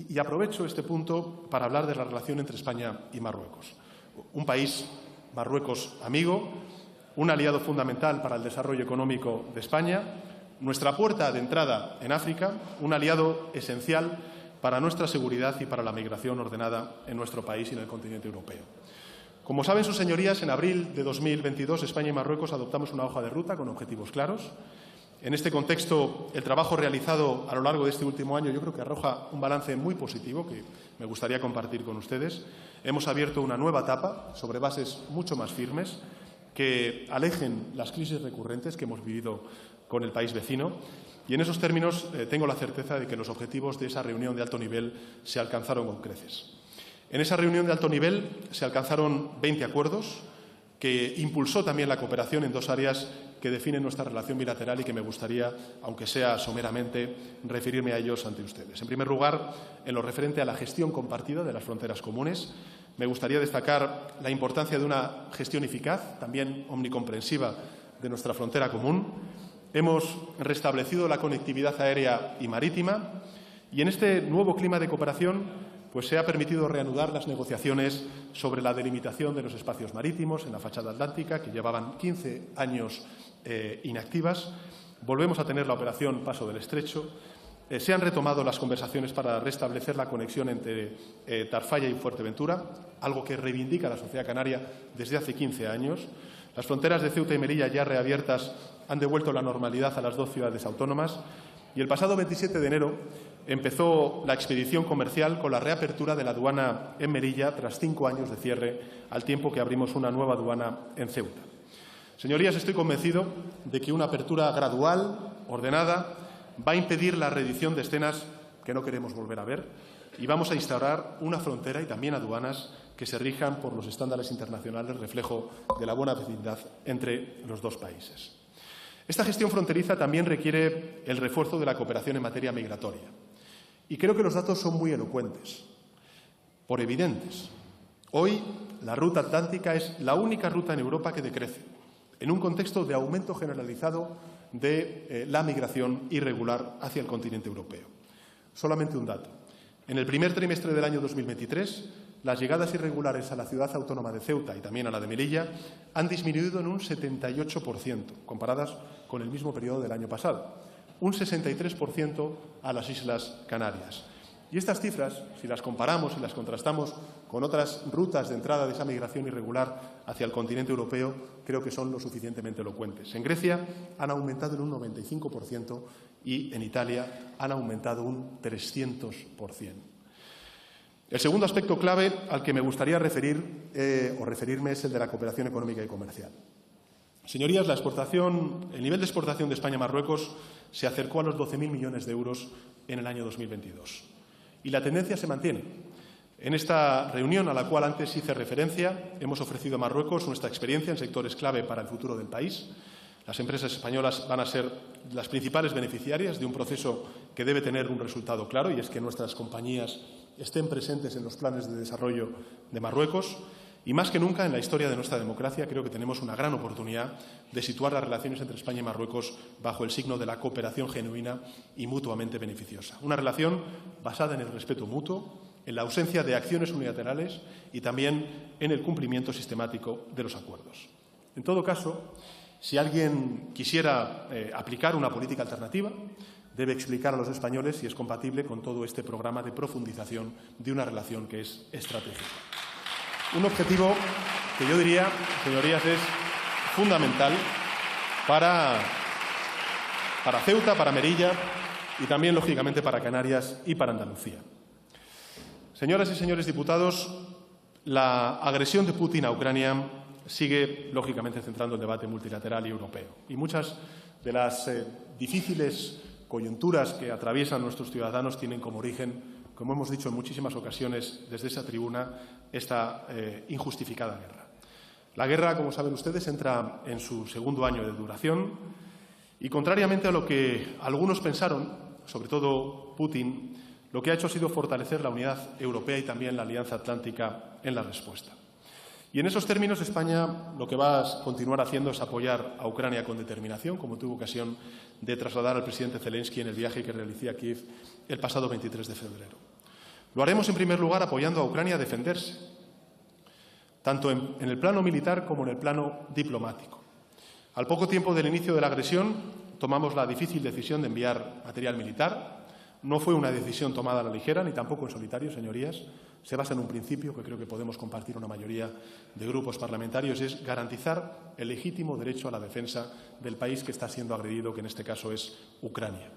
Y aprovecho este punto para hablar de la relación entre España y Marruecos. Un país, Marruecos, amigo, un aliado fundamental para el desarrollo económico de España, nuestra puerta de entrada en África, un aliado esencial para nuestra seguridad y para la migración ordenada en nuestro país y en el continente europeo. Como saben sus señorías, en abril de 2022 España y Marruecos adoptamos una hoja de ruta con objetivos claros. En este contexto, el trabajo realizado a lo largo de este último año yo creo que arroja un balance muy positivo que me gustaría compartir con ustedes. Hemos abierto una nueva etapa sobre bases mucho más firmes que alejen las crisis recurrentes que hemos vivido con el país vecino. Y en esos términos tengo la certeza de que los objetivos de esa reunión de alto nivel se alcanzaron con creces. En esa reunión de alto nivel se alcanzaron 20 acuerdos que impulsó también la cooperación en dos áreas que definen nuestra relación bilateral y que me gustaría, aunque sea someramente, referirme a ellos ante ustedes. En primer lugar, en lo referente a la gestión compartida de las fronteras comunes, me gustaría destacar la importancia de una gestión eficaz, también omnicomprensiva, de nuestra frontera común. Hemos restablecido la conectividad aérea y marítima y en este nuevo clima de cooperación se ha permitido reanudar las negociaciones sobre la delimitación de los espacios marítimos en la fachada atlántica, que llevaban 15 años inactivas. Volvemos a tener la operación Paso del Estrecho. Se han retomado las conversaciones para restablecer la conexión entre Tafalla y Fuerteventura, algo que reivindica la sociedad canaria desde hace 15 años. Las fronteras de Ceuta y Melilla, ya reabiertas, han devuelto la normalidad a las dos ciudades autónomas. Y el pasado 27 de enero empezó la expedición comercial con la reapertura de la aduana en Melilla tras 5 años de cierre, al tiempo que abrimos una nueva aduana en Ceuta. Señorías, estoy convencido de que una apertura gradual, ordenada, va a impedir la reedición de escenas que no queremos volver a ver y vamos a instaurar una frontera y también aduanas que se rijan por los estándares internacionales, reflejo de la buena vecindad entre los dos países. Esta gestión fronteriza también requiere el refuerzo de la cooperación en materia migratoria. Y creo que los datos son muy elocuentes, por evidentes. Hoy, la ruta atlántica es la única ruta en Europa que decrece, en un contexto de aumento generalizado de la migración irregular hacia el continente europeo. Solamente un dato. En el primer trimestre del año 2023, las llegadas irregulares a la ciudad autónoma de Ceuta y también a la de Melilla han disminuido en un 78%, comparadas con el mismo periodo del año pasado. Un 63% a las Islas Canarias. Y estas cifras, si las comparamos y las contrastamos con otras rutas de entrada de esa migración irregular hacia el continente europeo, creo que son lo suficientemente elocuentes. En Grecia han aumentado en un 95% y en Italia han aumentado un 300%. El segundo aspecto clave al que me gustaría referirme es el de la cooperación económica y comercial. Señorías, el nivel de exportación de España a Marruecos se acercó a los 12.000 millones de euros en el año 2022. Y la tendencia se mantiene. En esta reunión, a la cual antes hice referencia, hemos ofrecido a Marruecos nuestra experiencia en sectores clave para el futuro del país. Las empresas españolas van a ser las principales beneficiarias de un proceso que debe tener un resultado claro, y es que nuestras compañías estén presentes en los planes de desarrollo de Marruecos. Y más que nunca en la historia de nuestra democracia creo que tenemos una gran oportunidad de situar las relaciones entre España y Marruecos bajo el signo de la cooperación genuina y mutuamente beneficiosa. Una relación basada en el respeto mutuo, en la ausencia de acciones unilaterales y también en el cumplimiento sistemático de los acuerdos. En todo caso, si alguien quisiera aplicar una política alternativa, debe explicar a los españoles si es compatible con todo este programa de profundización de una relación que es estratégica. Un objetivo que yo diría, señorías, es fundamental para Ceuta, para Melilla y también, lógicamente, para Canarias y para Andalucía. Señoras y señores diputados, la agresión de Putin a Ucrania sigue, lógicamente, centrando el debate multilateral y europeo. Y muchas de las difíciles coyunturas que atraviesan nuestros ciudadanos tienen como origen, como hemos dicho en muchísimas ocasiones desde esa tribuna, esta injustificada guerra. La guerra, como saben ustedes, entra en su segundo año de duración y, contrariamente a lo que algunos pensaron, sobre todo Putin, lo que ha hecho ha sido fortalecer la unidad europea y también la Alianza Atlántica en la respuesta. Y en esos términos España lo que va a continuar haciendo es apoyar a Ucrania con determinación, como tuve ocasión de trasladar al presidente Zelensky en el viaje que realicé a Kiev el pasado 23 de febrero. Lo haremos, en primer lugar, apoyando a Ucrania a defenderse, tanto en el plano militar como en el plano diplomático. Al poco tiempo del inicio de la agresión, tomamos la difícil decisión de enviar material militar. No fue una decisión tomada a la ligera, ni tampoco en solitario, señorías. Se basa en un principio que creo que podemos compartir una mayoría de grupos parlamentarios, es garantizar el legítimo derecho a la defensa del país que está siendo agredido, que en este caso es Ucrania.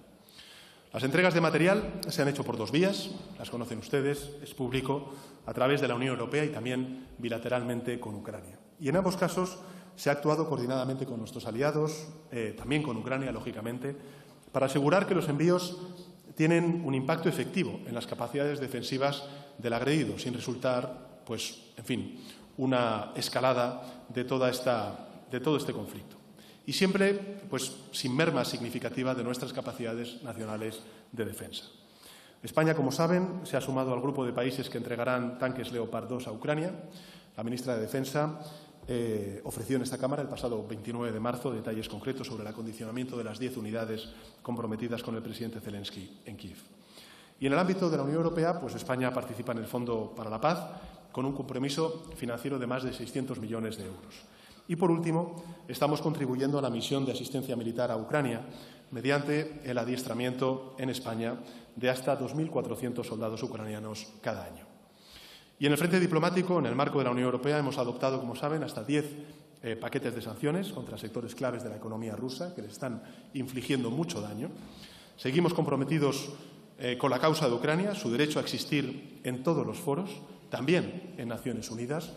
Las entregas de material se han hecho por dos vías, las conocen ustedes, es público, a través de la Unión Europea y también bilateralmente con Ucrania. Y en ambos casos se ha actuado coordinadamente con nuestros aliados, también con Ucrania, lógicamente, para asegurar que los envíos tienen un impacto efectivo en las capacidades defensivas del agredido, sin resultar, pues, en fin, una escalada de todo este conflicto. Y siempre, pues, sin merma significativa de nuestras capacidades nacionales de defensa. España, como saben, se ha sumado al grupo de países que entregarán tanques Leopard 2 a Ucrania. La ministra de Defensa ofreció en esta Cámara el pasado 29 de marzo detalles concretos sobre el acondicionamiento de las 10 unidades comprometidas con el presidente Zelensky en Kiev. Y en el ámbito de la Unión Europea, pues España participa en el Fondo para la Paz con un compromiso financiero de más de 600 millones de euros. Y, por último, estamos contribuyendo a la misión de asistencia militar a Ucrania mediante el adiestramiento en España de hasta 2.400 soldados ucranianos cada año. Y en el frente diplomático, en el marco de la Unión Europea, hemos adoptado, como saben, hasta 10 paquetes de sanciones contra sectores claves de la economía rusa que le están infligiendo mucho daño. Seguimos comprometidos con la causa de Ucrania, su derecho a existir en todos los foros, también en Naciones Unidas.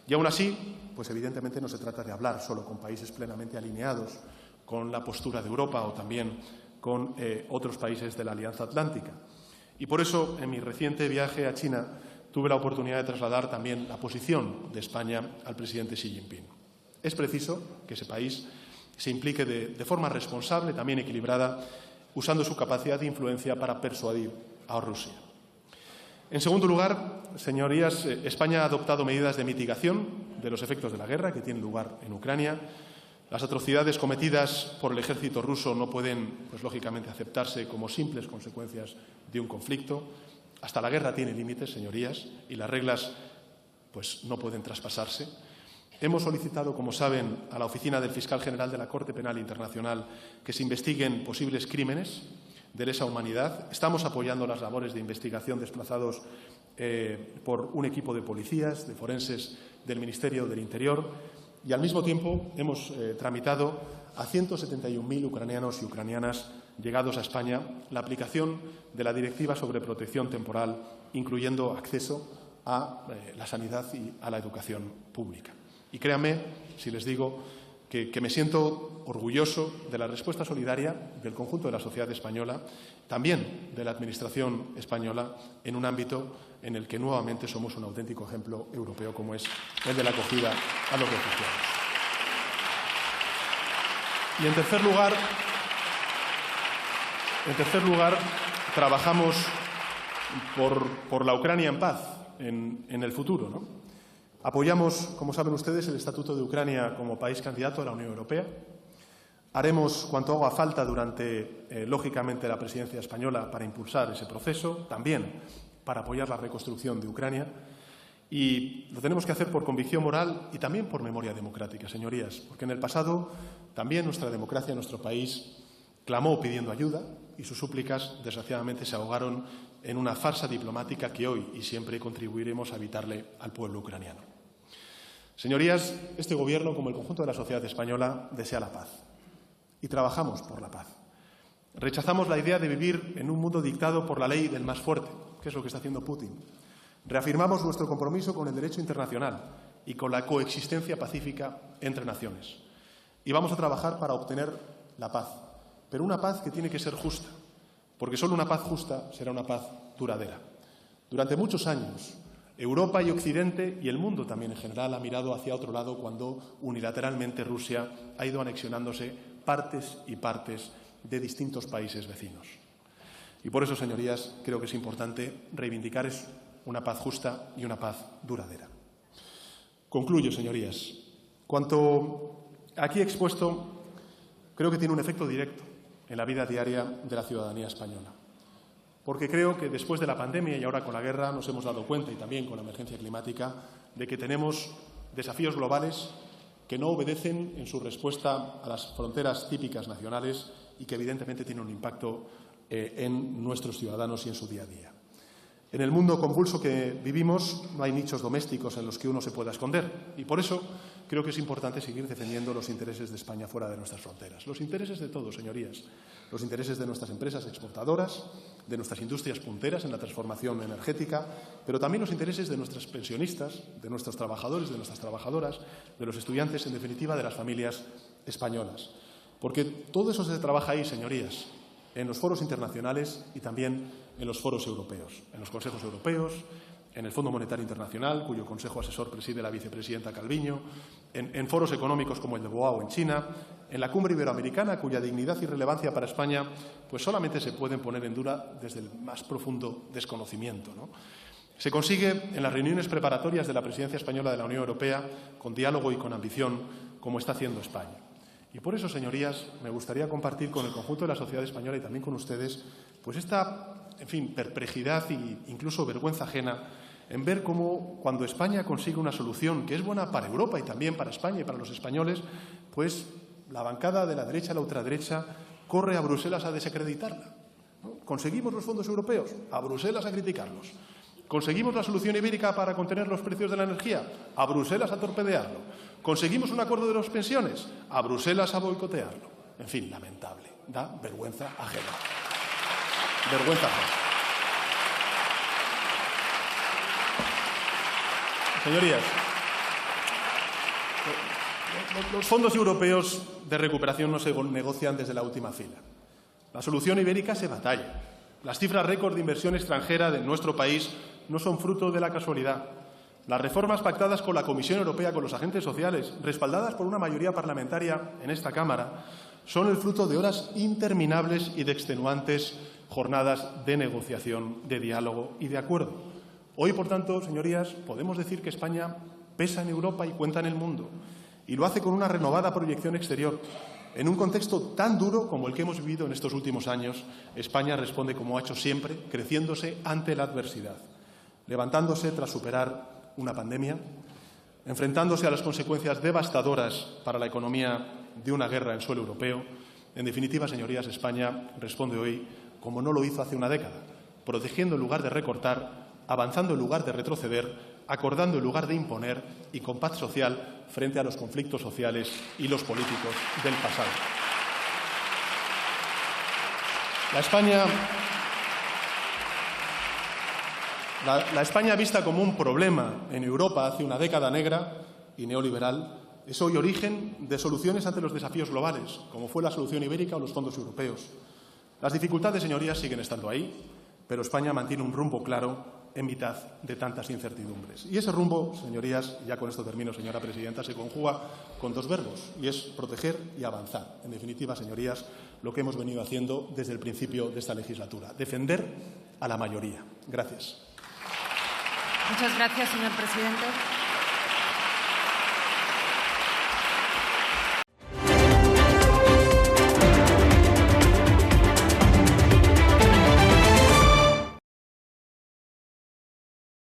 Y aún así, pues evidentemente no se trata de hablar solo con países plenamente alineados con la postura de Europa o también con otros países de la Alianza Atlántica. Y por eso, en mi reciente viaje a China, tuve la oportunidad de trasladar también la posición de España al presidente Xi Jinping. Es preciso que ese país se implique de forma responsable, también equilibrada, usando su capacidad de influencia para persuadir a Rusia. En segundo lugar, señorías, España ha adoptado medidas de mitigación de los efectos de la guerra que tiene lugar en Ucrania. Las atrocidades cometidas por el ejército ruso no pueden, pues, lógicamente, aceptarse como simples consecuencias de un conflicto. Hasta la guerra tiene límites, señorías, y las reglas, pues, no pueden traspasarse. Hemos solicitado, como saben, a la Oficina del Fiscal General de la Corte Penal Internacional que se investiguen posibles crímenes de lesa humanidad. Estamos apoyando las labores de investigación desplazados por un equipo de policías, de forenses del Ministerio del Interior, y al mismo tiempo hemos tramitado a 171.000 ucranianos y ucranianas llegados a España la aplicación de la Directiva sobre protección temporal, incluyendo acceso a la sanidad y a la educación pública. Y créanme, si les digo que me siento orgulloso de la respuesta solidaria del conjunto de la sociedad española, también de la Administración española, en un ámbito en el que nuevamente somos un auténtico ejemplo europeo, como es el de la acogida a los refugiados. Y en tercer lugar, trabajamos por la Ucrania en paz en el futuro, ¿no? Apoyamos, como saben ustedes, el Estatuto de Ucrania como país candidato a la Unión Europea. Haremos cuanto haga falta durante, lógicamente, la presidencia española para impulsar ese proceso, también para apoyar la reconstrucción de Ucrania. Y lo tenemos que hacer por convicción moral y también por memoria democrática, señorías, porque en el pasado también nuestra democracia, nuestro país, clamó pidiendo ayuda y sus súplicas, desgraciadamente, se ahogaron en una farsa diplomática que hoy y siempre contribuiremos a evitarle al pueblo ucraniano. Señorías, este Gobierno, como el conjunto de la sociedad española, desea la paz y trabajamos por la paz. Rechazamos la idea de vivir en un mundo dictado por la ley del más fuerte, que es lo que está haciendo Putin. Reafirmamos nuestro compromiso con el derecho internacional y con la coexistencia pacífica entre naciones. Y vamos a trabajar para obtener la paz, pero una paz que tiene que ser justa, porque solo una paz justa será una paz duradera. Durante muchos años, Europa y Occidente, y el mundo también en general, ha mirado hacia otro lado cuando unilateralmente Rusia ha ido anexionándose partes y partes de distintos países vecinos. Y por eso, señorías, creo que es importante reivindicar una paz justa y una paz duradera. Concluyo, señorías. Cuanto aquí expuesto, creo que tiene un efecto directo en la vida diaria de la ciudadanía española. Porque creo que después de la pandemia y ahora con la guerra nos hemos dado cuenta, y también con la emergencia climática, de que tenemos desafíos globales que no obedecen en su respuesta a las fronteras típicas nacionales y que evidentemente tienen un impacto en nuestros ciudadanos y en su día a día. En el mundo convulso que vivimos no hay nichos domésticos en los que uno se pueda esconder y por eso creo que es importante seguir defendiendo los intereses de España fuera de nuestras fronteras. Los intereses de todos, señorías. Los intereses de nuestras empresas exportadoras, de nuestras industrias punteras en la transformación energética, pero también los intereses de nuestros pensionistas, de nuestros trabajadores, de nuestras trabajadoras, de los estudiantes, en definitiva, de las familias españolas. Porque todo eso se trabaja ahí, señorías, en los foros internacionales y también en los foros europeos, en los consejos europeos, en el Fondo Monetario Internacional, cuyo consejo asesor preside la vicepresidenta Calviño, en foros económicos como el de Boao en China, en la Cumbre Iberoamericana, cuya dignidad y relevancia para España pues solamente se pueden poner en duda desde el más profundo desconocimiento, ¿no? Se consigue en las reuniones preparatorias de la presidencia española de la Unión Europea con diálogo y con ambición, como está haciendo España. Y por eso, señorías, me gustaría compartir con el conjunto de la sociedad española y también con ustedes pues esta, perplejidad e incluso vergüenza ajena en ver cómo cuando España consigue una solución que es buena para Europa y también para España y para los españoles, pues la bancada de la derecha, la ultraderecha, corre a Bruselas a desacreditarla, ¿no? Conseguimos los fondos europeos, a Bruselas a criticarlos. ¿Conseguimos la solución ibérica para contener los precios de la energía? A Bruselas a torpedearlo. ¿Conseguimos un acuerdo de las pensiones? A Bruselas a boicotearlo. En fin, lamentable. Da vergüenza ajena. Vergüenza ajena. Señorías, los fondos europeos de recuperación no se negocian desde la última fila. La solución ibérica se batalla. Las cifras récord de inversión extranjera de nuestro país no son fruto de la casualidad. Las reformas pactadas con la Comisión Europea, con los agentes sociales, respaldadas por una mayoría parlamentaria en esta Cámara, son el fruto de horas interminables y de extenuantes jornadas de negociación, de diálogo y de acuerdo. Hoy, por tanto, señorías, podemos decir que España pesa en Europa y cuenta en el mundo, y lo hace con una renovada proyección exterior. En un contexto tan duro como el que hemos vivido en estos últimos años, España responde como ha hecho siempre, creciéndose ante la adversidad, levantándose tras superar una pandemia, enfrentándose a las consecuencias devastadoras para la economía de una guerra en suelo europeo. En definitiva, señorías, España responde hoy como no lo hizo hace una década, protegiendo en lugar de recortar, avanzando en lugar de retroceder, acordando en lugar de imponer y con paz social frente a los conflictos sociales y los políticos del pasado. La España vista como un problema en Europa hace una década negra y neoliberal es hoy origen de soluciones ante los desafíos globales, como fue la solución ibérica o los fondos europeos. Las dificultades, señorías, siguen estando ahí, pero España mantiene un rumbo claro en mitad de tantas incertidumbres. Y ese rumbo, señorías, ya con esto termino, señora presidenta, se conjuga con dos verbos, y es proteger y avanzar. En definitiva, señorías, lo que hemos venido haciendo desde el principio de esta legislatura, defender a la mayoría. Gracias. Muchas gracias, señor presidente.